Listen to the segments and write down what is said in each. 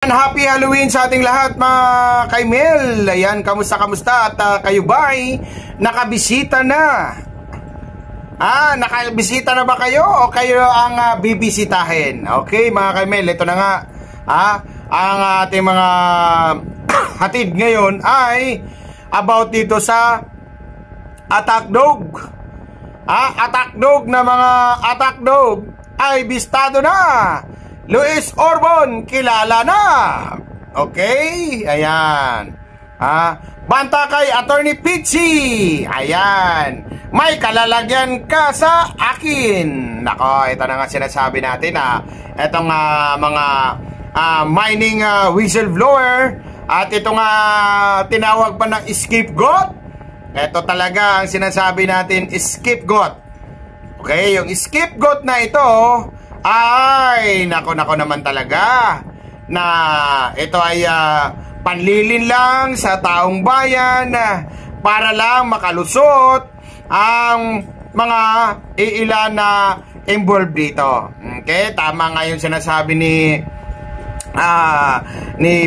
Happy Halloween sa ating lahat mga kaimel. Ayan, kamusta at kayo ba ay nakabisita na? Nakabisita na ba kayo o kayo ang bibisitahin? Okay mga kaimel, ito na nga. Ang ating mga hatid ngayon ay about dito sa attack dog. Attack dog na mga attack dog ay bistado na. Luis Orbon, kilala na. Okay, ayan. Banta kay Attorney Pichi. Ayan. May kalalagyan ka sa akin. Nako, ito na nga sinasabi natin itong mga mining whistleblower at itong tinawag pa ng scapegoat. Ito talaga ang sinasabi natin, scapegoat. Okay, yung scapegoat na ito ay nako naman talaga na ito ay panlilin lang sa taong bayan para lang makalusot ang mga iilan na involved dito. Okay, tama nga yung sinasabi ni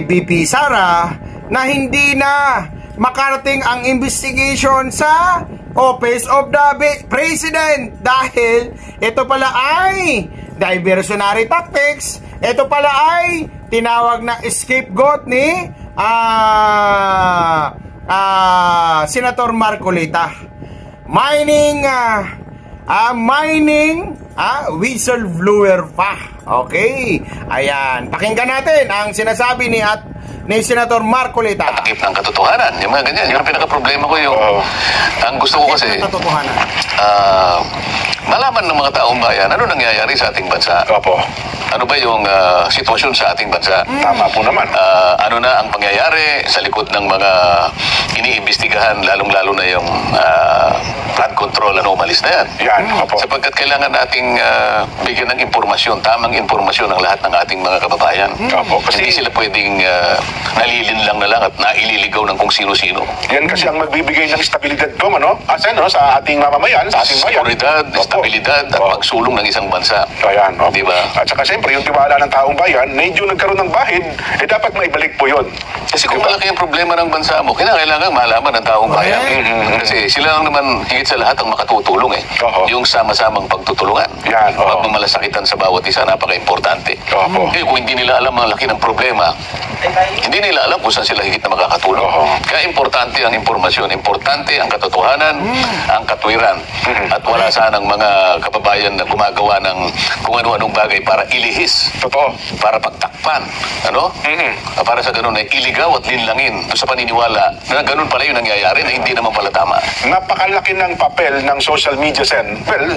BP Sara na hindi na makarating ang investigation sa Office of the President dahil ito pala ay diversionary tactics. Ito pala ay tinawag na scapegoat ni Senator Marcolita. Mining whistleblower pa. Okay, ayan, pakinggan natin ang sinasabi ni Senator Marcolita. Takip ng katotohanan, yung mga ganyan. Yung pinaka-problema ko yung ang gusto ko kasi malaman ng mga taong bayan ano nangyayari sa ating bansa. Opo. Ano ba yung sitwasyon sa ating bansa? Tama po naman. Ano na ang pangyayari sa likod ng mga iniimbestigahan, lalong-lalo na yung flood control anomalies na yan. Yan, opo. Sapagkat kailangan nating bigyan ng impormasyon, tamang impormasyon ng lahat ng ating mga kababayan. Opo, kasi hindi sila pwedeng nalilin lang na lang at naililigaw ng kung sino-sino. Yan kasi ang magbibigay ng stabilidad ko, sa ating mamamayan, sa ating bayan. Seguridad, stabilidad at pagsulong ng isang bansa. Ayan, opo. Di ba? At saka siyempre, yung tiwala ng taong bayan, medyo nagkaroon ng bahid, dapat maibalik po yun. Kasi kung malaki ang problema ng bansa mo, kinakailangan malaman ng taong bayan. Kasi sila lang naman higit sa lahat ang makatutulong Yung sama-samang pagtutulungan. Yan, Pagmamalasakitan sa bawat isa, napaka-importante. Kung hindi nila alam ang laki ng problema, hindi nila alam kung saan sila higit na makakatulong. Kaya importante ang impormasyon, importante ang katotohanan, ang katwiran. At wala sanang mga kababayan na gumagawa ng kung ano-anong bagay para ilihis. Totoo. Para pagtakpan. Para sa ganun ay iligaw at linlangin sa paniniwala na ganun pala yung nangyayari na hindi naman pala tama. Napakalaki ng papel ng social media, Sen. Well,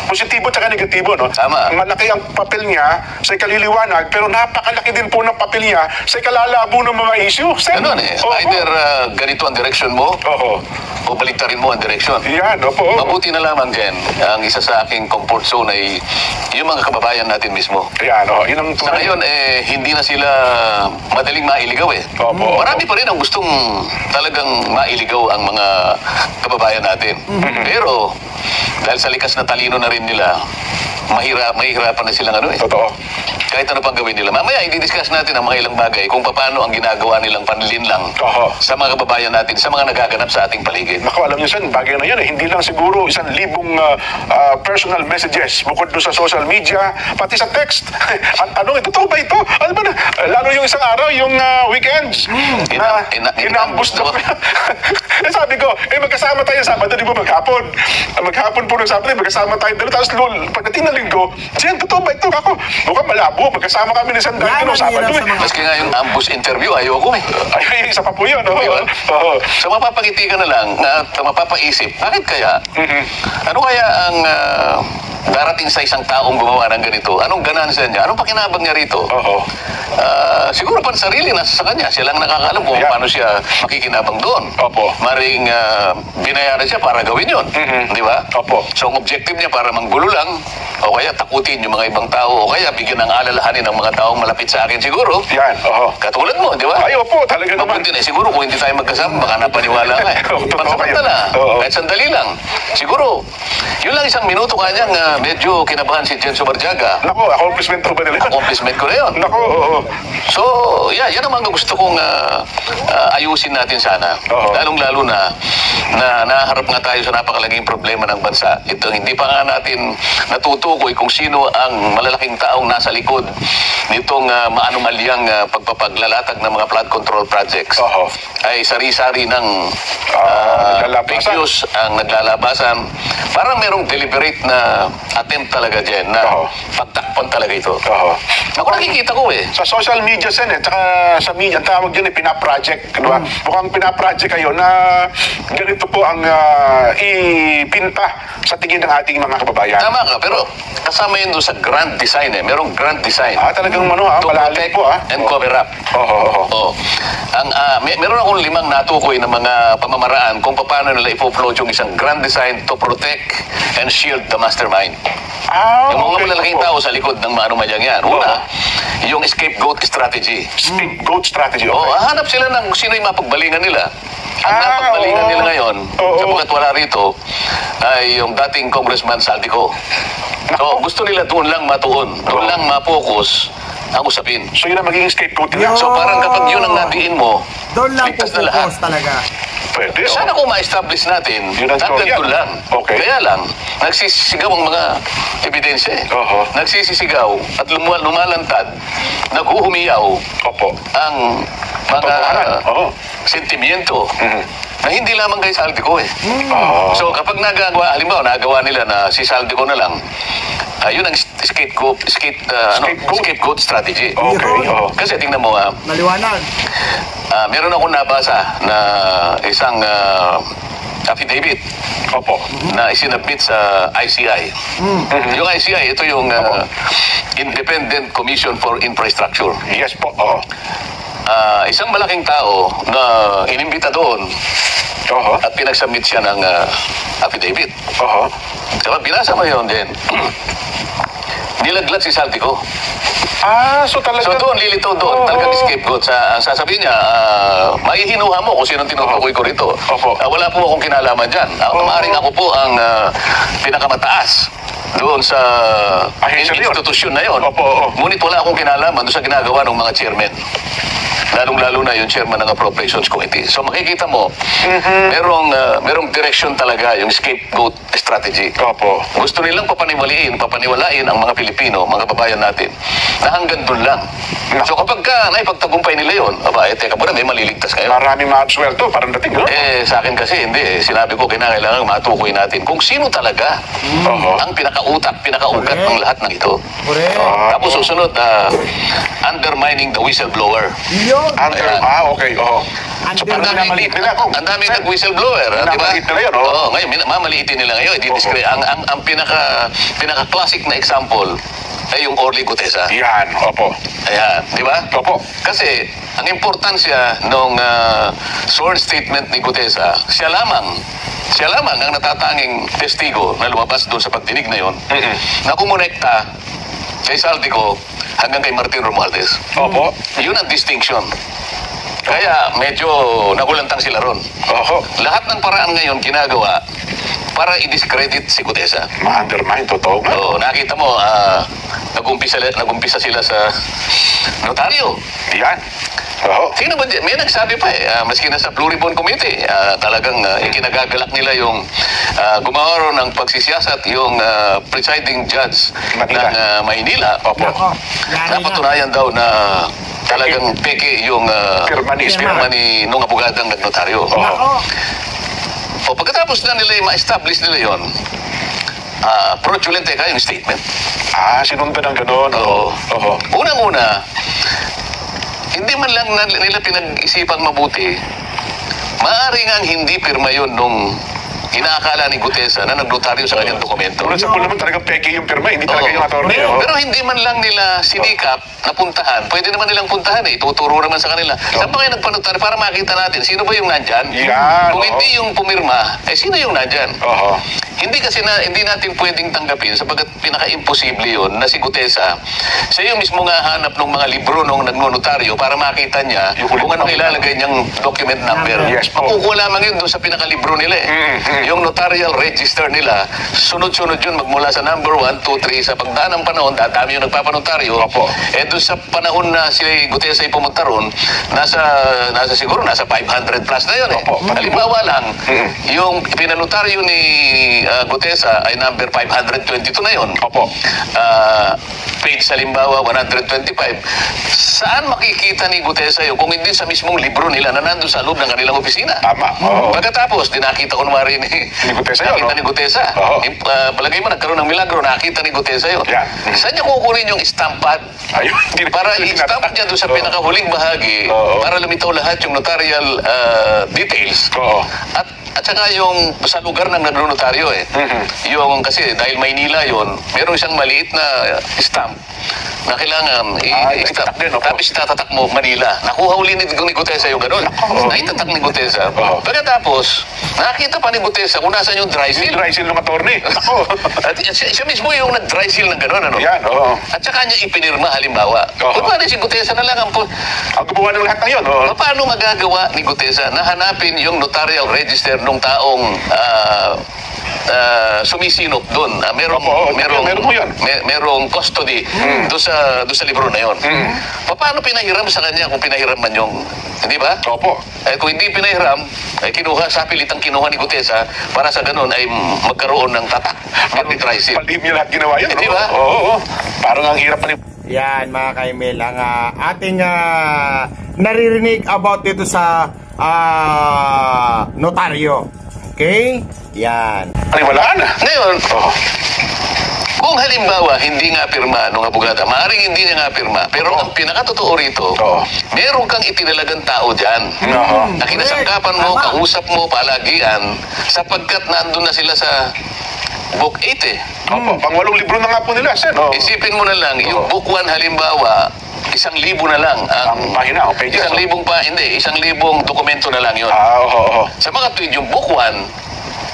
positibo at negatibo, no? Tama. Malaki ang papel niya sa ikaliliwanag, pero napakalaki din po ng papel niya sa ikalalabo ng mga issue, Sen. Ganun Either ganito ang direction mo, o baliktarin mo ang direction. Yan, opo. Mabuti na lamang din, ang isa sa aking comfort zone ay yung mga kababayan natin mismo. Yan, yun ang sa ngayon, hindi na sila madaling mailigaw Opo. Marami pa rin ang gustong talagang mailigaw ang mga kababayan natin. Pero, dahil sa likas na talino na rin nila, mahihirapan na silang Totoo. Kahit ano pang gawin nila. Mamaya, i-discuss natin ang mga ilang bagay kung paano ang ginagawa nilang panlinlang sa mga kababayan natin, sa mga nagaganap sa ating paligid. Naku, alam niyo, Sen, bagay na yan Hindi lang siguro 1,000 personal messages bukod doon sa social media, pati sa text. Totoo ba ito? Ano ba na? Lalo yung isang araw, yung weekends. Inambus daw. Sabi ko, magkasama tayo Sabado, di ba maghapon? Maghapon po ng Sabado, magkasama tayo. Tapos pagdating na Linggo, Sen, totoo ba ito? Ako, mukhang malabo. Magkasama kami ni Sandal Sabado. Maski nga yung ambush interview, ayoko Ay, isa pa po yun. So mapapangiti ka na lang at mapapaisip, bakit kaya? Ano kaya ang darating sa isang taong gumawa ng ganito? Anong ganansya niya? Anong pakinabang niya rito? Siguro pa sarili nasa sa kanya. Siya lang nakakaalam kung paano siya makikinabang doon. Maring binayaran siya para gawin yun. Di ba? So ang objective niya para manggulo lang, o kaya takutin yung mga ibang tao, o kaya bigyan ng alalahanin ng mga taong malapit sa akin siguro. Yan, Katulad mo, mo, di ba? Ay, opo, talaga naman. Mabuti na. Siguro kung hindi tayo magkasama, baka napaniwala ka eh. Totoo Pansamantala, kayo. Oo. kahit sandali lang. Siguro, yun lang isang minuto kanyang medyo kinabahan si Jenso Barjaga. Nako, accomplishment po ba nila? Accomplishment ko na yun. Nako, oo. So, yan naman ang gusto kong ayusin natin sana. Oo. Lalong-lalo na naharap nga tayo sa napakalaging problema ng bansa. Ito, hindi pa nga natin natutukoy kung sino ang malalaking taong nasa likod nitong maanumalyang pagpapaglalatag ng mga flood control projects. Oo. Ay sari-sari ng lalabasan. fake ang naglalabasan. Parang merong deliberate na attempt talaga dyan na Oo. pagtakpan talaga ito. Oo. Ako nakikita ko eh. Sa social media, Sen, tsaka sa media, ang tawag dyan pinaproject, di ba? Mukhang pinaproject kayo na ganito po ang ipinta sa tingin ng ating mga kababayan. Tama ka, pero kasama yun doon sa grand design eh. Merong grand design. Talagang to malalim protect po, and cover up. Oo. Meron akong 5 natukoy na mga pamamaraan kung paano nila ipo-upload yung isang grand design to protect and shield the mastermind. Yung mga malalaking tao sa likod ng maanumalyang yan. Una, yung scapegoat strategy. Scapegoat strategy, okay. Hanap sila ng sino yung mapagbalingan nila. Ang napagbalingan nila ngayon, sapagkat wala rito, ay yung dating Congressman Saldico. So, gusto nila doon lang matuon, doon lang mapokus ang usapin. So, yun ang magiging scapegoat nila. So, parang kapag yun ang nadiin mo, Doon lang ligtas na lahat. pupukus talaga. Pwede, Sana kung ma-establish natin, Yun ang hanggang storya. doon lang. Okay. Kaya lang, nagsisisigaw ang mga ebidensya eh. Nagsisisigaw at lumalantad, naghuhumiyaw Opo. ang mga Katotohanan. sentimiento na hindi lamang kay Saldico eh. Oo. So kapag halimbawa nagawa nila na si Saldico na lang, yun ang scapegoat strategy. Okay. Kasi tingnan mo Maliwanag. meron akong nabasa na isang affidavit Opo. na isinabit sa ICI. Yung ICI, ito yung Independent Commission for Infrastructure. Yes po. Oo. Isang malaking tao na inimbita doon at pinagsubmit siya ng affidavit. So, binasa mo yun din. Nilaglag si Saldico. So talaga. So doon, lilitaw doon. Talagang scapegoat. Ang sasabihin niya, maihinuha mo kung sinong tinutukoy ko rito. Wala po akong kinalaman dyan. Maaaring ako po ang pinakamataas doon sa institusyon na yon. Ngunit wala akong kinalaman doon sa ginagawa ng mga chairman. Lalong-lalo na yung chairman ng Appropriations Committee. So makikita mo, merong direction talaga yung scapegoat strategy. Gusto nilang papaniwalain ang mga Pilipino, mga kababayan natin, na hanggang doon lang. So kapag naipagtagumpay nila yun, teka muna, may maliligtas kayo. Maraming ma-absuelto, parang dating, no? Sa akin kasi, hindi. Sinabi ko, kinakailangan matukoy natin kung sino talaga ang pinakaugat ng lahat ng ito. Tapos susunod, undermining the whistleblower. Okay. So, Ang daming nag-whistleblower, di ba? Namaliit nila yun, Ngayon, mamaliitin nila ngayon. Ang pinaka-classic na example ay yung Orly Gutesa. Yan, opo. Ayan, di ba? Opo. Kasi, ang importansya nung sworn statement ni Gutesa, siya lamang ang natatanging testigo na lumabas doon sa pagdinig na yon na kumonekta kay Saldico hanggang kay Martin Romualdez. Opo. Yun ang distinction. Kaya medyo nagulantang sila ron. Lahat ng paraan ngayon ginagawa para i-discredit si Gutesa. Ma-undermine, totoo nga. Nakita mo, nag-umpisa sila sa notaryo. Yan. Sino ba may nagsabi pa maski na sa Blue Ribbon Committee, talagang ikinagagalak nila yung gumawa ng pagsisiyasat yung presiding judge ng Maynila. Napatunayan daw na talagang peke yung pirma ni nung abogadang nagnotaryo. Pagkatapos na nila ma-establish nila yun, fraudulent yung statement. Sinundan ng gano'n. Unang-una, hindi man lang nila pinag-isipang mabuti, maaari nga hindi pirma yun nung inaakala ni Gutesa na nagnotaryo sa kanyang dokumento. Pero sa pool naman talagang peke yung pirma, hindi talaga yung attorney. Pero hindi man lang nila sinikap na puntahan. Pwede naman nilang puntahan eh. Ituturo naman sa kanila. Saan ba kayo nagpanotaryo para makita natin sino ba yung nandyan? Yan. Kung hindi yung pumirma, sino yung nandyan? Oho. Hindi kasi hindi natin pwedeng tanggapin sapagkat pinaka-imposible yun na si Gutesa, siya yung mismo nga hanap ng mga libro nung nagnotaryo para makita niya kung anong ilalagay niyang document number. Yes po. Makukuha lamang yun doon sa pinaka-libro nila eh. Yung notarial register nila, sunod-sunod yun magmula sa number 1, 2, 3. Sa pagdaan ng panahon, dadami yung nagpapanotaryo. Opo. Doon sa panahon na si Gutesa ay pumunta ron, siguro nasa 500 plus na yun eh. Opo. Halimbawa lang, yung pinanotaryo ni Gutesa ay number 522 na yun. Opo. Page halimbawa 125. Saan makikita ni Gutesa yun kung hindi sa mismong libro nila na nandun sa loob ng kanilang opisina? Tama. Oo. Pagkatapos, dinakita ko naman ni Gutesa yun, nakita no? ni Gutesa. Oo. Palagay mo, nagkaroon ng milagro, nakita ni Gutesa yun. Yan. Saan niya kukunin yung stamp pad? Ayun. Para i-stamp niya doon sa pinakahuling bahagi Oo. para lumitaw lahat yung notarial details. Oo. At saka yung sa lugar ng nagnotaryo eh. Yung kasi dahil Maynila yon, meron siyang maliit na stamp na kailangan i-stamp. Tapos itatatak mo Manila. Nakuha uli ni Gutesa yung ganun. Naitatak ni Gutesa. Pagkatapos, nakita pa ni Gutesa kung nasaan yung dry seal. Yung dry seal ng attorney. At siya mismo yung nag-dry seal ng ganun. Ano? Yan, oo. At saka niya ipinirma halimbawa. Kung paano si Gutesa na lang ang gumawa ng lahat ng yun, oo. paano magagawa ni Gutesa na hanapin yung notarial register ng taong sumisinop doon? Meron mo yun. Merong custody doon sa libro na yun. Paano pinahiram sa kanya kung pinahiram man yung, hindi ba? Opo. Kung hindi pinahiram, sa pilitang kinuha ni Gutesa para sa ganun ay magkaroon ng tatak. Palihim niya lahat ginawa yun. Di ba? Oo. Parang ang hirap pa. Yan mga kaimel, ang ating naririnig about dito sa notaryo. Okay? Yan. Wala na. Ngayon, kung halimbawa hindi nga pirma nung abogada, maaaring hindi niya nga pirma, pero ang pinakatotoo rito, meron kang itinalagang tao dyan na kinasangkapan mo, kausap mo, palagian, sapagkat nandun na sila sa Book 8 eh. Opo, pang-walong libro na nga po nila, sir. Isipin mo na lang, yung Book 1 halimbawa, 1,000 na lang ang pahina o pages. 1,000 dokumento na lang yun. Oo. Sa mga tweet, yung Book 1,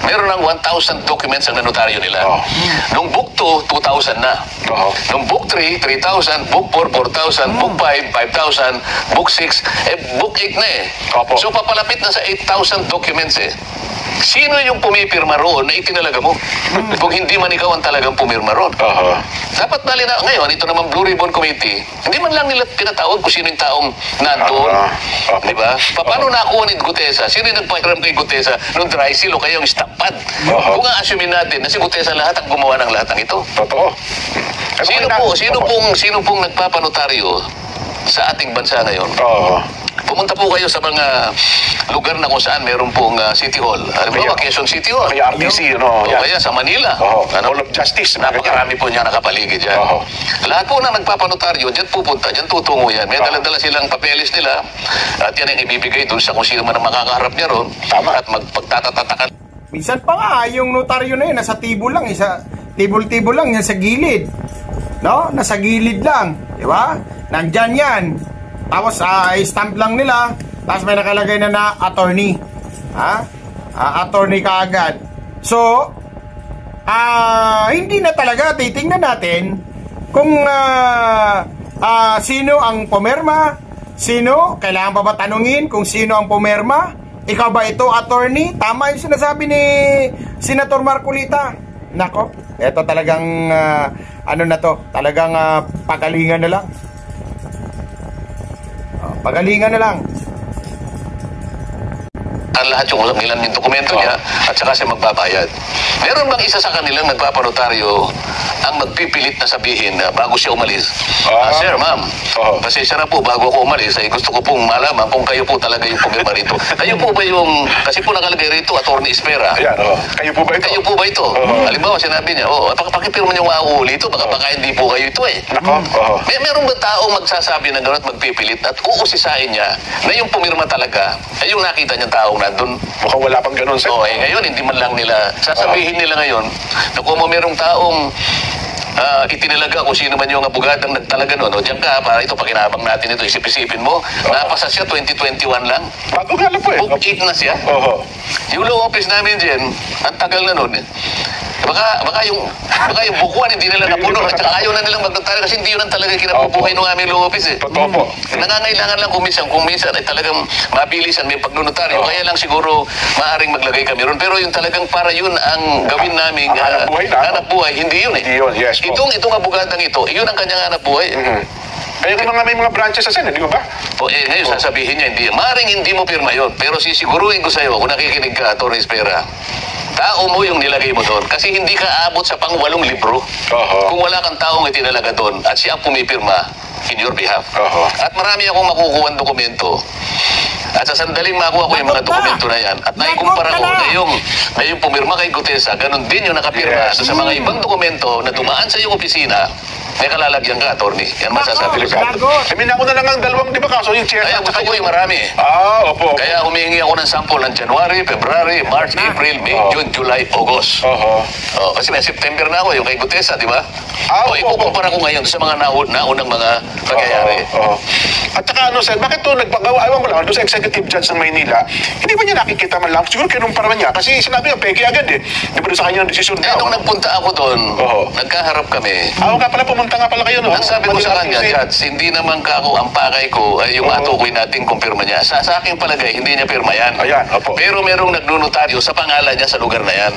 meron ng 1,000 documents ang nanotaryo nila. Nung Book 2, 2,000 na. Nung Book 3, 3,000. Book 4, 4,000. Book 5, 5,000. Book 6, Book 8 na eh. So papalapit na sa 8,000 documents eh. Sino yung pumipirma roon na itinalaga mo? Kung hindi man ikaw ang talagang pumirma roon. Dapat malinaw. Ngayon, ito naman Blue Ribbon Committee, hindi man lang nila pinatawag kung sino yung taong nandoon. Di ba? Paano nakuha ni Gutesa? Sino yung nagpahiram kay Gutesa nung dry seal o kaya yung stamp pad? Kung assumin natin na si Gutesa lahat ang gumawa ng lahat ng ito. Totoo. Sino pong nagpapanotaryo sa ating bansa ngayon? Pumunta po kayo sa mga lugar na kung saan meron pong City Hall. Halimbawa, Quezon City Hall. Kaya RTC, O kaya sa Manila. Hall of Justice. Napakarami po niya nakapaligid dyan. Lahat po na nagpapanotaryo, dyan pupunta, dyan tutungo yan. May dala-dala silang papeles nila at yan ang ibibigay doon sa kung sino man ang makakaharap niya ron. At magpagtatatatakan. Minsan pa nga, yung notaryo na yun, nasa tibol lang, tibol-tibol lang, yan sa gilid. No? Nasa gilid lang. Di ba? Nandyan yan. Tapos, stamp lang nila. Tapos may nakalagay na attorney. Attorney kaagad. So, hindi na talaga titingnan natin kung sino ang pumirma, sino, kailangan pa ba tanungin kung sino ang pumirma? Ikaw ba ito, attorney? Tama yung sinasabi ni Senator Marcolita. Nako, ito talagang, talagang pagalingan na lang. Pagalingan na lang. Lahat yung ilan yung dokumento niya at saka siya magbabayad. Meron bang isa sa kanilang nagpapanotaryo ang magpipilit na sabihin bago siya umalis? Sir, ma'am, pasensya na po bago ako umalis ay gusto ko pong malaman kung kayo po talaga yung pumirma rito. Kayo po ba yung, kasi po nakalagay rito, Attorney Espera. Kayo po ba ito? Kayo po ba ito? Halimbawa, sinabi niya, pakipirma niyo nga uli ito, baka hindi po kayo ito eh. Meron ba taong magsasabi na gano'n at magpipilit at uusisain niya na yung pumirma talaga ay yung nakita niyang taong nandun. Mukhang wala pang ganun, Sen. Oo, ngayon, hindi man lang nila, sasabihin nila ngayon, na kung merong taong itinilaga kung sino man yung abogadang nagtalaga nun, o diyan ka, para ito, pakinabang natin ito, isip-isipin mo, napasa siya 2021 lang. Bago nga lang po eh. Book 8 na siya. Yung law office namin dyan, ang tagal na nun. Baka yung bukuan hindi nila napuno at saka ayaw na nilang magtagtala kasi hindi yun ang talagang kinabubuhay ng aming law office eh. Totoo po. Nangangailangan lang kung minsan ay talagang mabilisan may pagnunotaryo. Kaya lang siguro maaaring maglagay kami ron. Pero yung talagang para yun ang gawin naming hanap buhay, hindi yun eh. Hindi yun, yes po. Itong abogadang ito, yun ang kanyang hanap buhay. Kaya may mga branches sa Sen, di ba? Ngayon sasabihin niya, maaaring hindi mo pirma yun. Pero sisiguruhin ko sa'yo, kung nakikinig ka, Atty. Espera, tao mo yung nilagay mo doon. Kasi hindi ka aabot sa pang-8 libro. Kung wala kang taong itinalaga doon at siya ang pumipirma in your behalf. At marami akong makukuha ng dokumento. At sa sandaling makuha ko yung mga dokumento na yan. At naikumpara ko na yung pumirma kay Gutesa, ganun din yung nakapirma sa mga ibang dokumento na dumaan sa iyong opisina. May kalalagyan ka, attorney. Yan masasabi ko. Sabi na ako na lang ang dalawang, di ba, kaso yung Chesa. Kaya gusto ko yung marami. Opo. Kaya humihingi ako ng sample ng January, February, March, April, May, June, July, August. Kasi may September na ako, yung kay Gutesa, di ba? Ikukumpara ko ngayon sa mga naunang mga pangyayari. At saka Sen, bakit to nagpagawa, ayaw ko lang, doon sa executive judge ng Maynila, hindi ba niya nakikita man lang? Siguro kinumpara niya, kasi sinabi niya, peke agad eh. Di ba doon sa kanyang desisyon niya? Nung nagpunta ako doon, nagkaharap kami. Pumunta nga pala kayo, no? Ang sabi ko sa kanya, Judge, hindi naman ako, ang pakay ko ay yung atukoy natin kung pirma niya. Sa aking palagay, hindi niya pirma yan. Pero merong nagnunotaryo sa pangalan niya sa lugar na yan.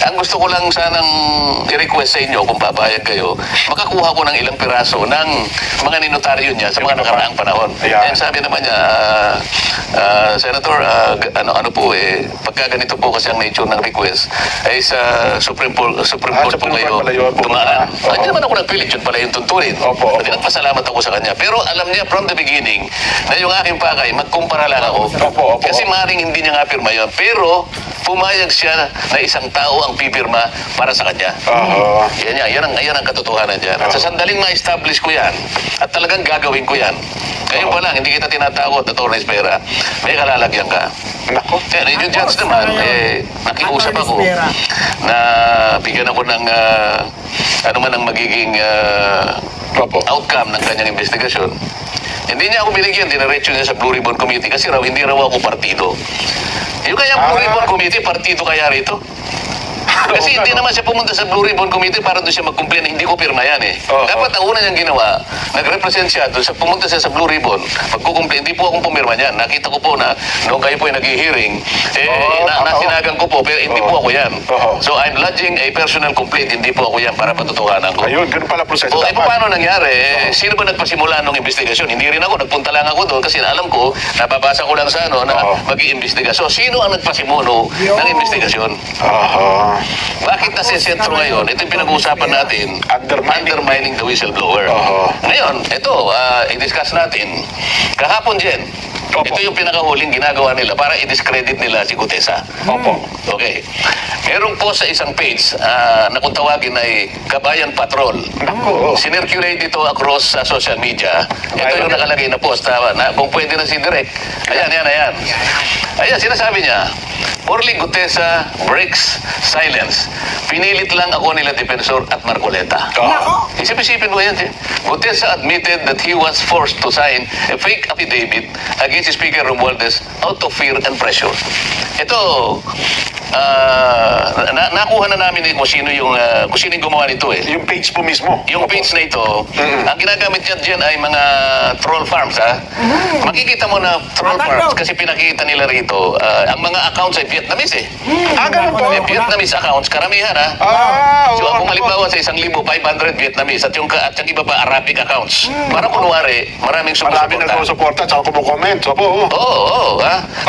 Ang gusto ko lang sanang i-request sa inyo, kung papayag kayo, makakuha ko ng ilang piraso ng mga ninotaryo niya sa mga nakaraang panahon. And sabi naman niya, Senator, ano po pagka ganito po kasi ang nature ng request, ay sa Supreme Court po kayo dumaan. Hindi naman ako nagpilit, yun pala yung tuntunin. Nagpasalamat ako sa kanya. Pero alam niya from the beginning na yung aking pakay, magkumpara lang ako. Kasi maring hindi niya nga pirma yun. Pero pumayag siya na isang tao ang pipirma para sa kanya. Yan ang katotohanan dyan. At sa sandaling ma-establish ko yan, at talagang gagawin ko yan, kayo pa lang, hindi kita tinatakot, Atty. Espera, may kalalagyan ka. Yung judge naman, nakiusap ako na bigyan ako ng ano man ang magiging outcome ng kanyang investigasyon. Hindi niya ako binigyan, dinaretso niya sa Blue Ribbon Committee kasi hindi raw ako partido. Yung kanyang Blue Ribbon Committee, partido kaya rito? Kasi hindi naman siya pumunta sa Blue Ribbon Committee para doon siya mag-complain. Hindi ko pirma yan eh. Dapat ang una niyang ginawa, nag-represent siya doon, pumunta siya sa Blue Ribbon, magkukumplain. Hindi po akong pumirma niyan. Nakita ko po na noong kayo po ay nag-hearing, nasinagan ko po, pero hindi po ako yan. So I'm lodging a personal complaint. Hindi po ako yan para patutuhanan ko. Ayun, ganun pala proseso. Paano nangyari? Sino ba nagpasimula ng investigasyon? Hindi rin ako. Nagpunta lang ako doon kasi alam ko, nababasa ko lang sa na mag-iimbestiga. So sino ang nagpasimuno ng investigasyon? Bakit nasa sentro ngayon? Ito yung pinag-uusapan natin, undermining the whistleblower. Ngayon, ito, i-discuss natin. Kahapon, Jen, ito yung pinakahuling ginagawa nila para i-discredit nila si Gutesa. Okay. Meron po sa isang page na kung tawagin ay Kabayan Patrol. Sinirculate ito across sa social media. Ito yung nakalagay na post. Kung pwede na si Direk. Ayan. Ayan, sinasabi niya, Orly Gutesa breaks silence. Pinilit lang ako nila Defensor at Marcoleta. Isip-isipin mo yan. Gutesa admitted that he was forced to sign a fake affidavit against Speaker Romualdez out of fear and pressure. Ito, nakuha na namin kung sino yung gumawa nito eh. Yung page po mismo. Yung page na ito, ang ginagamit niya dyan ay mga troll farms Makikita mo na troll farms kasi pinakita nila rito, ang mga accounts ay Vietnamese eh. Ganun po. Vietnamese accounts, karamihan So kung halimbawa sa 1,500 Vietnamese at yung iba pa Arabic accounts. Para kunwari, maraming sumusuporta. Maraming nagsusuporta at kumukomment.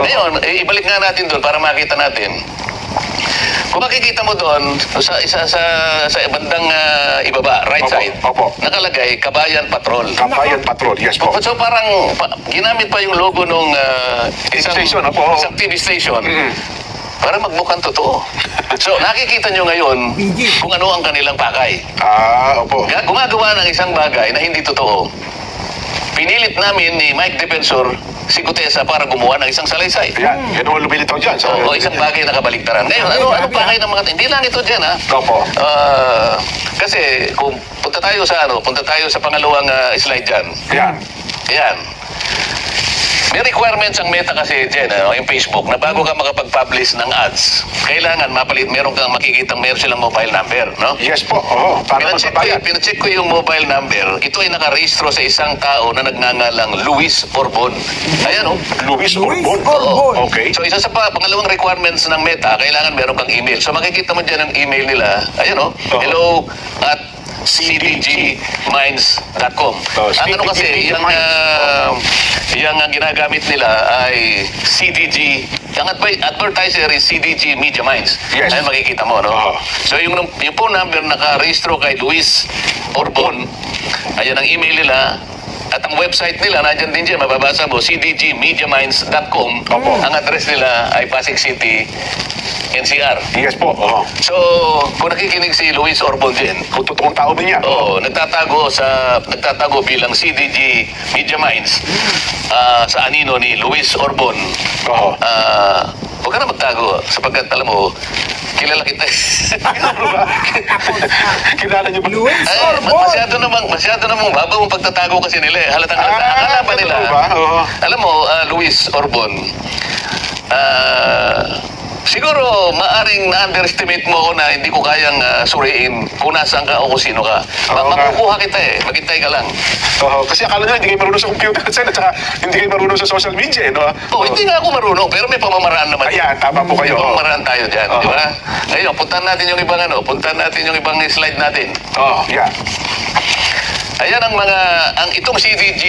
Ngayon, ibalik nga natin doon para makita natin. Kung makikita mo doon, sa bandang ibaba, right side, nakalagay, Kabayan Patrol. Kabayan Patrol, yes po. So parang, ginamit pa yung logo nung isang TV station. Para magmukhang totoo. So, nakikita nyo ngayon kung ano ang kanilang pakay. Gumagawa ng isang bagay na hindi totoo. pinilit namin ni Mike Defensor si Gutesa para gumawa ng isang salaysay. Yan ang lumilitaw dyan. O isang bagay na kabaligtaran. Ngayon, ano pa kayo ng mga... Hindi lang ito dyan, ha? Opo. Kasi kung punta tayo sa pangalawang slide dyan. Yan. May requirements ang Meta kasi dyan, yung Facebook, na bago ka makapag-publish ng ads, kailangan meron kang makikitang meron silang mobile number, no? Yes po. Para magbabayad. Pinacheck ko yung mobile number. Ito ay nakarehistro sa isang tao na nagngangalang Luis Orbon. Ayan, Luis Orbon. Okay. So, isa sa pangalawang requirements ng Meta, kailangan meron kang email. So, makikita mo dyan ang email nila. Ayan, hello at cdgminds.com. Ang ano kasi, yung ginagamit nila ay CDG. Ang advertiser is CDG Media Minds. Yes. Ayun, makikita mo, no? So, yung phone number nakarehistro kay Luis Orbon, ayan ang email nila. At ang website nila, nandyan din dyan, mababasa mo, cdgmediaminds.com. Ang address nila ay Pasig City, NCR. Yes po. So, kung nakikinig si Luis Orbon din, kung totoong tao ba niya? Nagtatago bilang CDG Media Minds sa anino ni Luis Orbon. Huwag ka na magtago sapagkat alam mo, kilala kita. Kilala niyo ba? Luis Orbon! Masyado namang babaw ang pagtatago kasi nila. Akala ba nila? Alam mo, Luis Orbon, siguro, maaring na-underestimate mo ako na hindi ko kayang suriin kung nasaan ka o kung sino ka. Makukuha kita maghintay ka lang. Kasi akala nyo, hindi kayo marunong sa computer, at saka hindi kayo marunong sa social media, no? Hindi nga ako marunong, pero may pamamaraan naman. Ayan, tama po kayo. May pamamaraan tayo dyan, di ba? Ngayon, puntahan natin yung ibang slide natin. Ayan itong CDG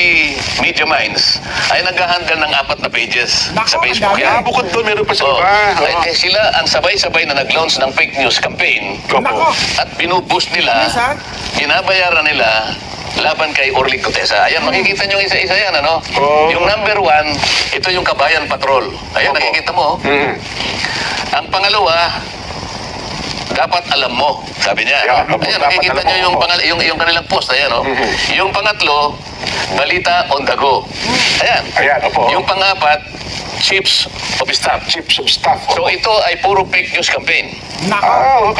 Media Minds ay nag-handle ng 4 na pages sa Facebook. Bukod doon, meron pa sa iba. Sila ang sabay-sabay na nag-launch ng fake news campaign. At binuboost nila, binabayaran nila laban kay Orly Gutesa. Ayan, makikita nyo isa-isa yan, ano? Yung number 1, ito yung Kabayan Patrol. Ayan, nakikita mo. Ang pangalawa, dapat alam mo, sabi niya. Ayan, nakikita niyo yung kanilang post. Ayan, Yung pangatlo, balita on the go. Ayan. Yung pangapat, chiefs of staff. So ito ay puro fake news campaign. Anong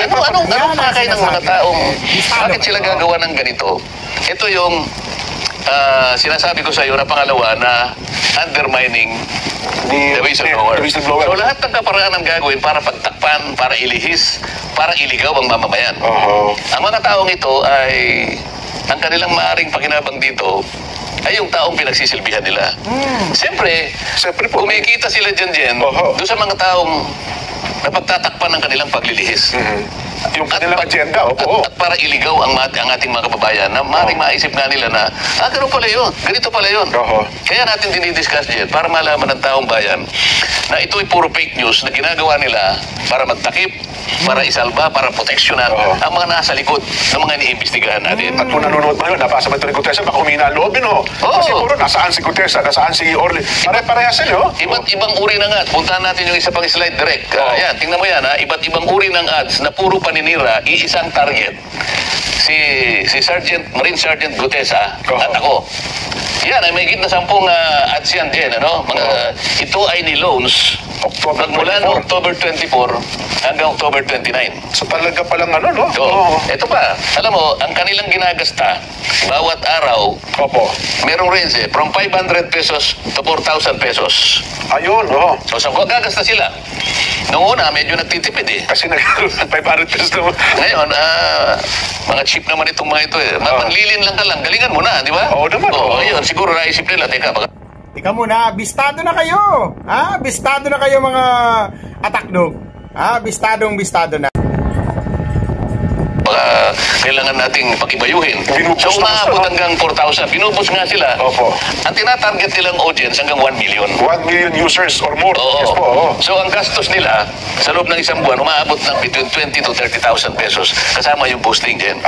pakay ng mga taong, bakit sila gagawa ng ganito? Ito yung sinasabi ko sa iyo na pangalawa na undermining the whistleblower. So lahat ng kaparaan ang gagawin para pagtakpan, para ilihis, para iligaw ang mamamayan. Ang mga taong ito ay, ang kanilang maaring pakinabang dito ay yung taong pinagsisilbihan nila. Siyempre, kumikita sila dyan doon sa mga taong napagtatakpan ng kanilang paglilihis. Yung kanilang agenda, At para iligaw ang ating mga kababayan na maaaring maisip nga nila na, ganun pala yun, ganito pala yun. Kaya natin dinidiscuss dyan para malaman ng taong bayan na ito ay puro fake news na ginagawa nila para magtakip, para isalba, para proteksyonan ang mga nasa likod ng mga iniimbestigahan natin. At kung nanonood mo yun, nabasa mo ito ni Gutesa, baka humina ang loob yun, Kasi puro nasaan si Gutesa, nasaan si Orly. Pare-parehas sila, Iba't ibang uri ng ads. Puntahan natin yung isa pang slide direct. Ayan, tingnan mo yan, Iba't ibang uri ng ads na puro paninira, iisang target. Si Marine Sergeant Gutesa at ako. Yan, ay may higit na 10 ads yan din, ito ay ni-loans magmula noong October 24 hanggang October 29. So talaga palang Ito pa, alam mo, ang kanilang ginagasta bawat araw, merong range from 500 pesos to 4,000 pesos. Ayun, So sa gagasta sila. Noong una, medyo nagtitipid Kasi 500 pesos naman. Ngayon, mga cheap naman itong mga ito Mapanlilin lang ka lang, galingan mo na, di ba? Oo naman. Ayun, siguro naisip nila, teka muna, bistado na kayo. Bistado na kayo mga atakdog. Bistado na. Kailangan nating pakibayuhin. So Binubos umaabot hanggang 4,000. Binubos nga sila. Ang tinatarget nilang audience hanggang 1 million. 1 million users or more. Yes po. So ang gastos nila sa loob ng isang buwan, umaabot ng between 20 to 30,000 pesos. Kasama yung boosting din.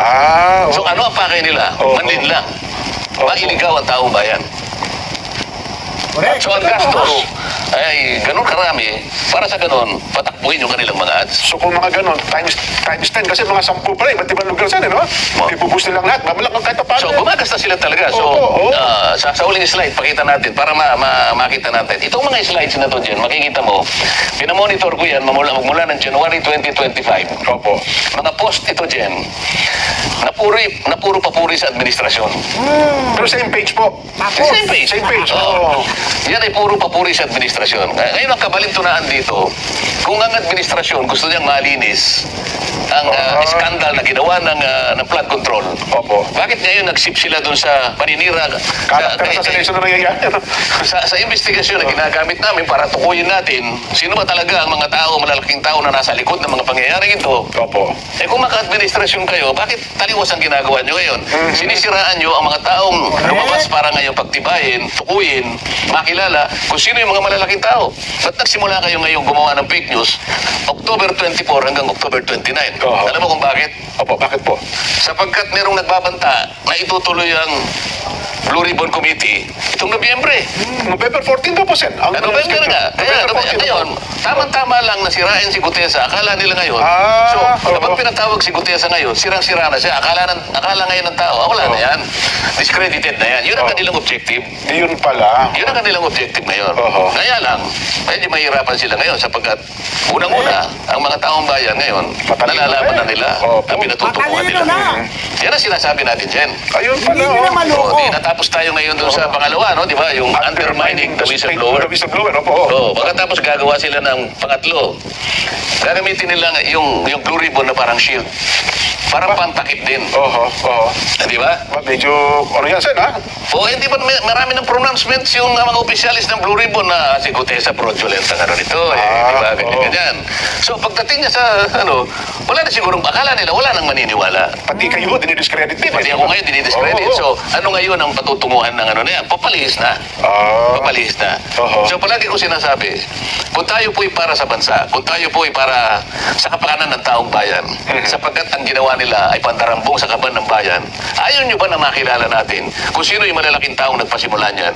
So ano ang pakay nila? Manlin lang. Mailigaw ang taong bayan. Correct. So ang gastos, ay ganun karami, para sa ganun, patakbuhin yung kanilang mga ads. So kung mga ganon, times 10 kasi mga 10 pa rin, iba't ibang lugar saan, no? Ibubus nilang lahat, mamalak ng kahit paano. So, gumagasta sila talaga. So, sa uling slide, pakita natin para makita natin. Itong mga slides na to dyan, makikita mo, pinamonitor ko yan magmula ng January 2025. Opo. Mga post ito dyan, na puro papuri sa administrasyon. Pero same page po. Same page. Same page. Oo. Yan ay puro papuri sa administrasyon. Ngayon ang kabalintunaan dito, kung ang administrasyon gusto niyang malinis ang skandal na ginawa ng flood control. Opo. Bakit ngayon nag-sip sila dun sa paninira? Character assassination na nangyayari. Sa investigasyon na ginagamit namin para tukuyin natin sino ba talaga ang mga tao, malalaking tao na nasa likod ng mga pangyayaring ito. Opo. Eh kung maka-administrasyon kayo, bakit taliwas ang ginagawa nyo ngayon? Sinisiraan nyo ang mga taong lumabas para ngayon pagtibayin, tukuyin, makilala kung sino yung mga malalaking tao. Ba't nagsimula kayo ngayon gumawa ng fake news October 24 hanggang October 29? Alam mo kung bakit? Opo, bakit po? Sapagkat merong nagbabanta na itutuloy ang Blue Ribbon Committee itong Nobyembre. November 14 daw po, Sen. November nga. Kaya ngayon, tamang-tama lang na sirain si Gutesa. Akala nila ngayon. So, kapag pinatawag si Gutesa ngayon, sirang-sira na siya. Akala ngayon ng tao, wala na yan. Discredited na yan. Yun ang kanilang objective. Yun pala. Yun ang kanilang objective ngayon. Oho. Kaya lang, medyo mahirapan sila ngayon sapagkat unang-una, ang mga taong bayan ngayon, nalalaman na nila ang pinatutunguhan nila. Yan ang sinasabi natin, Jen. Ayun pala. Hindi nila maloko. Natapos tayo ngayon dun sa pangalawa, no? Di ba? Yung undermining the whistleblower. The whistleblower, opo. Oo, pagkatapos gagawa sila ng pangatlo. Gagamitin nila yung Blue Ribbon na parang shield. Parang pantakip din. Oho. Di ba? Medyo, ano yan, Sen, ha? O hindi ba marami ng pronouncements yung mga opisyalis ng Blue Ribbon na si Gutesa fraudulent ang ano nito. Di ba? Ganyan. So pagdating niya sa, wala na sigurong akala nila, wala nang maniniwala. Pati kayo, dinidiscredit din. Pati ako ngayon dinidiscredit. So, ano ngayon ang patutunguhan ng ano na yan? Papalihis na. Papalihis na. So, palagi ko sinasabi, kung tayo po'y para sa bansa, kung tayo po'y para sa kapakanan ng taong bayan, sapagkat ang ginawa nila ay pandarambong sa kaban ng bayan, ayaw nyo ba na makilala natin kung sino yung malalaking taong nagpasimula niyan?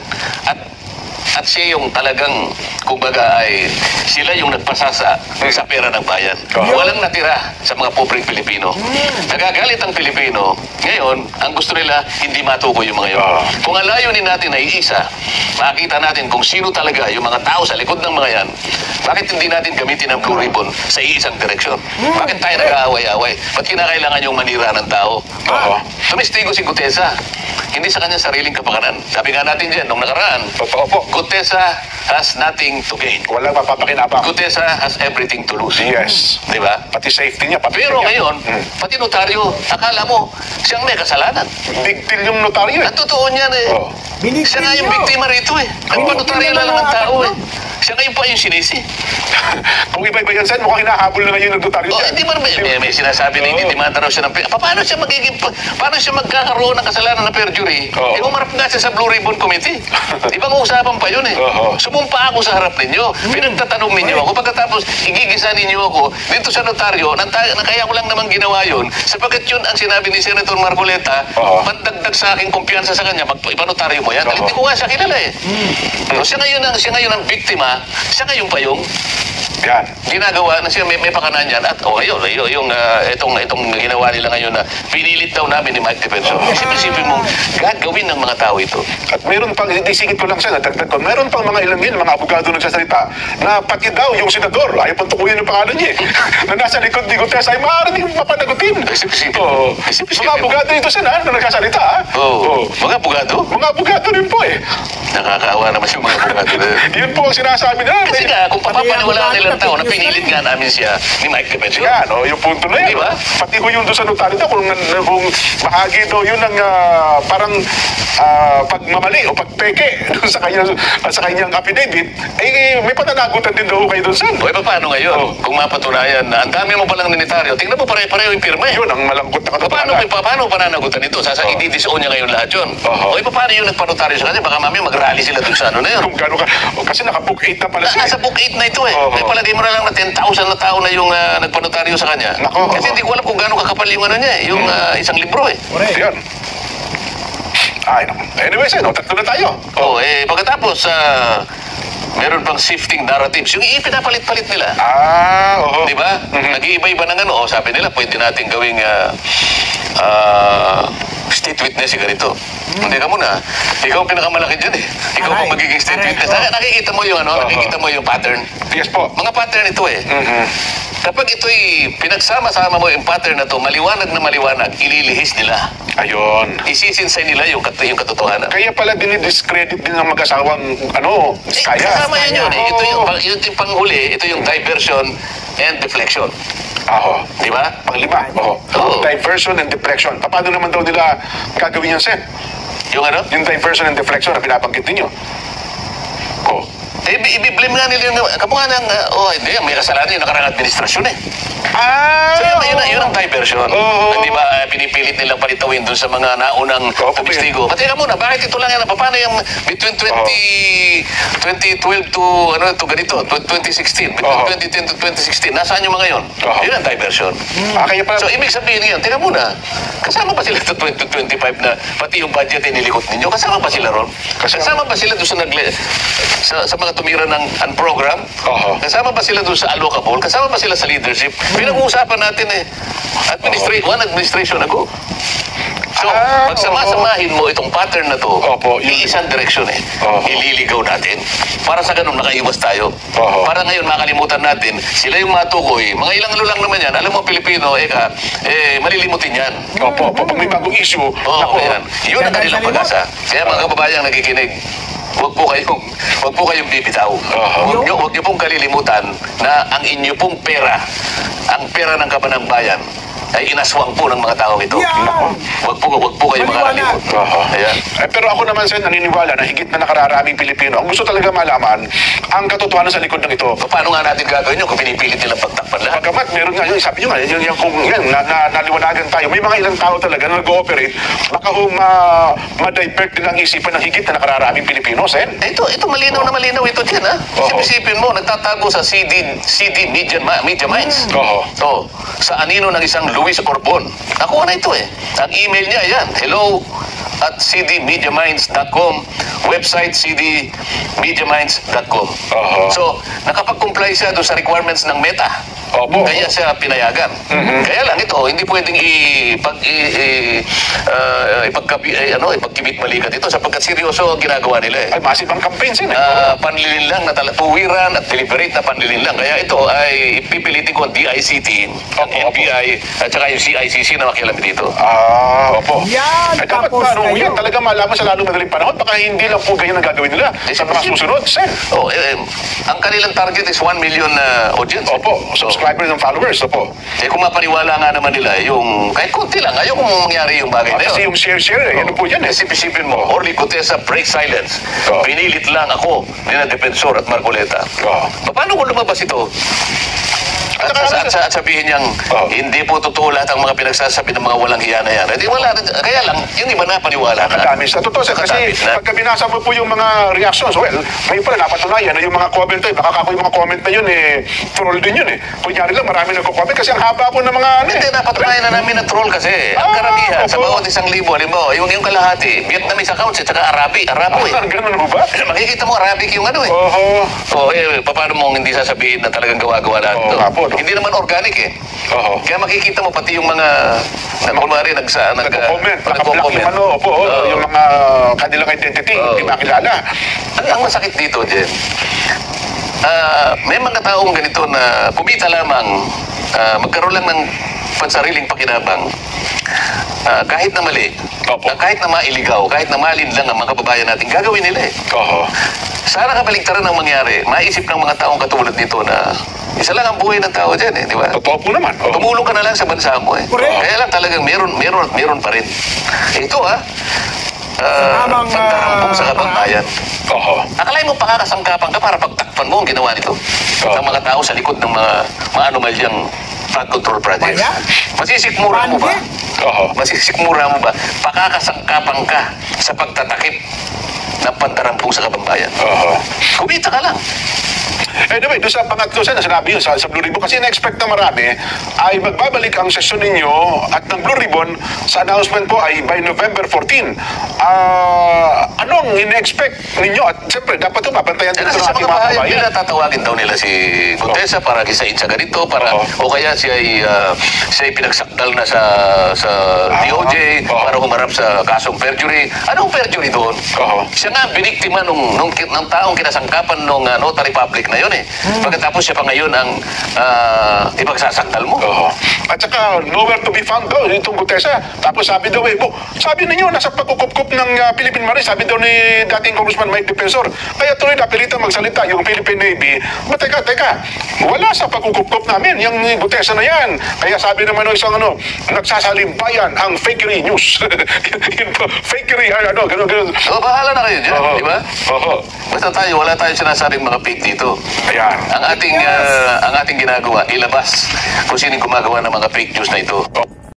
At siya yung talagang, kumbaga ay, sila yung nagpasasa sa pera ng bayan. Walang natira sa mga pobreng Pilipino. Nagagalit ang Pilipino. Ngayon, ang gusto nila, hindi matukoy yung mga yun. Kung ang layunin natin ay isa, makita natin kung sino talaga yung mga tao sa likod ng mga yan, bakit hindi natin gamitin ang Blue Ribbon sa iisang direksyon? Bakit tayo nag-aaway-aaway? Ba't kinakailangan yung manira ng tao? Tumistigo si Gutesa. Hindi sa kanyang sariling kapakanan. Sabi nga natin dyan, nung nakaraan, Gutesa has nothing to gain. Walang mapapakinabang. Gutesa has everything to lose. Yes. Di ba? Pati safety niya. Pero ngayon, pati notaryo, akala mo, siyang may kasalanan. Big deal yung notaryo. Ang totoo niyan siya nga yung biktima rito Nagpanotaryo lang ng tao Siya ngayon pa yung sinisi. Kung iba-iba yan, Sen, mukhang hinahabol na ngayon ng notaryo dyan. Hindi ba may sinasabi na hindi demanda raw siya ng paano siya magkakaroon ng kasalanan na perjury? Umarap nga siya sa Blue Ribbon Committee. Ibang usapan pa yun Sumumpa ako sa harap ninyo. Pinagtatanong ninyo ako. Pagkatapos, igigisa ninyo ako dito sa notaryo na kaya ko lang naman ginawa yun sapagkat yun ang sinabi ni Senator Marcoleta, pandagdag sa aking kumpiyansa sa kanya, ipanotaryo mo yan. Dahil hindi ko nga siya kilala So, siya ngayon ang biktima, siya ngayon pa yung yan. Ginagawa na siya may pakanan yan at itong ginawa nila ngayon na pinilit daw namin ni Mike Defensor. Isipin mong gagawin ng mga tao ito. At meron pang, isingit ko lang siya, natagdag ko, meron pang mga ilangin, mga abogado nagsasalita na pati daw yung senador, ayaw pang tukuyin yung pangalan niya na nasa likod ni Gutesa ay maaaring mapanagutin. Mga abogado ito siya na nagsasalita Mga abogado? Mga abogado rin po Nakakaawa naman yung mga abogado na yun po ang sinasabi na. Kasi nga, kung papapaniwalaan nila tao na pinilit nga namin siya ni Mike Defensor. Yan, yung punto na yan. Diba? Pati ko yung doon sa notaryo kung bahagi daw yun ng parang pagmamali o pagpeke doon sa kanyang affidavit, may patanagutan din daw kayo doon, Sen. Paano ngayon? Kung mapatunayan na ang dami mo palang ninitaryo, tingnan mo pare-pareho yung pirma Yun, ang malangkot na katotohanan. Paano pananagutan ito? I-disown niya ngayon lahat yun. Paano yung nagpanotaryo sa kanya? Baka mamaya mag-rally sila doon sa na yun. Kung gano'n ka, kasi naka-book 8 na pala siya. Nasa book 8 na ito palagay mo na lang na 10,000 na tao na yung nagpanotaryo sa kanya. Kasi hindi ko alam kung gano'n kakapal yung yung isang libro Yan. Ay, naku. Anyway, Sen, tatlo na tayo. Pagkatapos, Meron pang shifting narratives. Yung ipinapalit-palit nila. Oo. Di ba? Nag-iiba-iba ng ano. Sabi nila, pwede natin gawing state witness yung ganito. Hindi ka muna. Ikaw ang pinakamalaki dyan eh. Ikaw ang magiging state witness. Nakikita mo yung ano? Nakikita mo yung pattern. Yes po. Mga pattern ito eh. Kapag ito'y pinagsama-sama mo yung pattern na to, maliwanag na maliwanag, ililihis nila. Ayun. Isisinsay nila yung katotohanan. Kaya pala dinidiscredit din ng mag-asawang Diskaya. Kasama yan yun eh. Ito yung panghuli, ito yung diversion and deflection. Di ba? Panglima. Diversion and deflection. Paano naman daw nila gagawin yan, Sen? Yung ano? Yung diversion and deflection na pinabanggit ninyo. I-blame nga nila yung kamukha ng, hindi, may kasalanan yung nakarang administrasyon eh. So yun ang diversion. Hindi ba pinipilit nilang palitawin dun sa mga naunang testigo? Teka muna, bakit ito lang yan? Paano yung between 2012 to ganito, 2016, between 2010 to 2016, nasaan yung mga yun? Yun ang diversion. So ibig sabihin yan, teka muna, kasama ba sila sa 2025 na pati yung budget ay nilikot ninyo? Kasama ba sila ron? Kasama ba sila doon sa mga tumira ng program? Kasama ba sila doon sa allocable? Kasama ba sila sa leadership? Pinag-uusapan natin eh. One administration ago. So, pagsama-samahin mo itong pattern na to, iisang direksyon eh. Ililigaw natin. Para sa ganun, nakaiwas tayo. Para ngayon, makalimutan natin, sila yung matukoy. Mga ilang ano lang naman yan. Alam mo, Pilipino, malilimutin yan. Pag may bagong issue, yan. Yun ang kanilang pag-asa. Kaya mga kababayang nakikinig, Huwag po kayong bibitaw. Huwag niyo pong kalilimutan na ang inyo pong pera, ang pera ng kabanang-bayan, ay inaswang po ng mga tao ito. Huwag po kayo makakalimot. Pero ako naman, Sen, naniniwala na higit na nakararaming Pilipino ang gusto talaga malaman ang katotohanan sa likod ng ito. Paano nga natin gagawin yun kung pinipilit nilang pagtakpan lahat? Pagkamat, meron nga yun, sabi nyo nga, yung kung yan, naliwanagan tayo. May mga ilang tao talaga na nag-ooperate, baka ma-divert din ang isipan ng higit na nakararaming Pilipino, Sen. Ito malinaw na malinaw ito dyan, ha? Isipin mo, nagtatago sa CD Media Minds. Sa anino ng isang Luis Orbon. Nakuha na ito eh. Ang email niya, yan. hello@cdmediaminds.com, website cdmediaminds.com. So, nakapag-comply siya doon sa requirements ng Meta. Kaya siya pinayagan. Kaya lang ito, hindi pwedeng ipagkibit balikat ito sapagkat seryoso ang ginagawa nila eh. Ay, massive ang campaign sin eh. Panlilinlang na tuwiran at deliberate na panlilinlang. Kaya ito ay pipilitin ko ang DICT, ang NBI, at saka yung CICC na makialam dito. Yan, dapat tapos yan talaga malaman sa lalong madaling panahon. Baka hindi lang po ganyan ang gagawin nila sa mga susunod, Sen. Ang kanilang target is 1 million audience. Subscribers and followers. Kung mapaniwala nga naman nila, yung kahit konti lang, ayaw kung mangyari yung bagay na yun. Kasi yung share, ano po yan eh. Isipin mo, Orly Gutesa break silence. Pinilit lang ako ni na Defensor at Marcoleta. Paano kung lumabas ito? At sabihin niyang, hindi po totoo lahat ang mga pinagsasabi ng mga walang hiya na yan. Kaya lang, yung iba na paniwala na. Nakadamis. Totoo, kasi pagka binasa mo po yung mga reactions, ngayon pala napatunayan na yung mga comment yung mga comment na yun troll din yun Kunyari lang, marami nagko-comment kasi ang haba po ng mga Hindi, napatunayan na namin na troll kasi. Ang karamihan, sa bawat 1,000, halimbawa, yung kalahati, Vietnamese accounts at saka Arabo Ganun mo ba? Makikita mo Arabic yung ano paano mo hindi sasabihin na talagang gawa-gawa lahat ito? Hindi naman organic Kaya makikita mo pati yung mga kunwari nagko-comment, yung mga kanilang identity, hindi makilala. Ang masakit dito, Jen, may mga taong ganito na kumita lamang, magkaroon lang ng pansariling pakinabang, kahit na mali, kahit na mailigaw, kahit na malinlang ang mga kababayan natin, gagawin nila Sana kabaligtaran ang mangyari, maisip ng mga taong katulad nito na isa lang ang buhay ng tao dyan di ba? Totoo po naman. Tumulong ka na lang sa bansa mo Kaya lang talagang meron pa rin. Ito pagtarampong sa kabantayan. Akalain mo pakakasangkapan ka para pagtakpan mo ang ginawa nito ng mga tao sa likod ng mga anomalyang flood control projects. Masisikmura mo ba? Masisikmura mo ba? Pakakasangkapan ka sa pagtatakip ng pantarampong sa kababayan. Kumita ka lang. Anyway, doon sa pangatlo na sinabi yun sa Blue Ribbon, kasi na-expect na marami ay magbabalik ang sesyon ninyo at ng Blue Ribbon sa announcement po ay by November 14. Anong in-expect ninyo? At siyempre, dapat ito mabantayan din Kasi ng sa ating mga mga pahayag kabayan. nila, tatawagin daw nila si Gutesa para gisain sa ganito, para, o kaya siya ay pinagsakdal na sa DOJ para humarap sa kasong perjury. Anong perjury doon? Siya nga biniktima ng taong kinasangkapan ng notary public na yun eh. Pagkatapos siya pa ngayon ang ipagsasakdal mo. At saka, nowhere to be found daw itong Gutesa. Tapos sabi daw sabi ninyo, nasa pagkukup ng Philippine Marine, sabi daw ni dating Congressman Mike Defensor. Kaya tuloy napilitan magsalita yung Philippine Navy. Teka, wala sa pagkukup namin, yung Gutesa na yan. Kaya sabi naman ng isang nagsasalimbayan ang fakery news. Yun po, fakery, gano'n. Bahala na kayo dyan, di ba? Basta wala tayong sinasabing mga fake dito. Ayan. Ang ating ginagawa, ilabas kung sino gumagawa ng mga fake news na ito.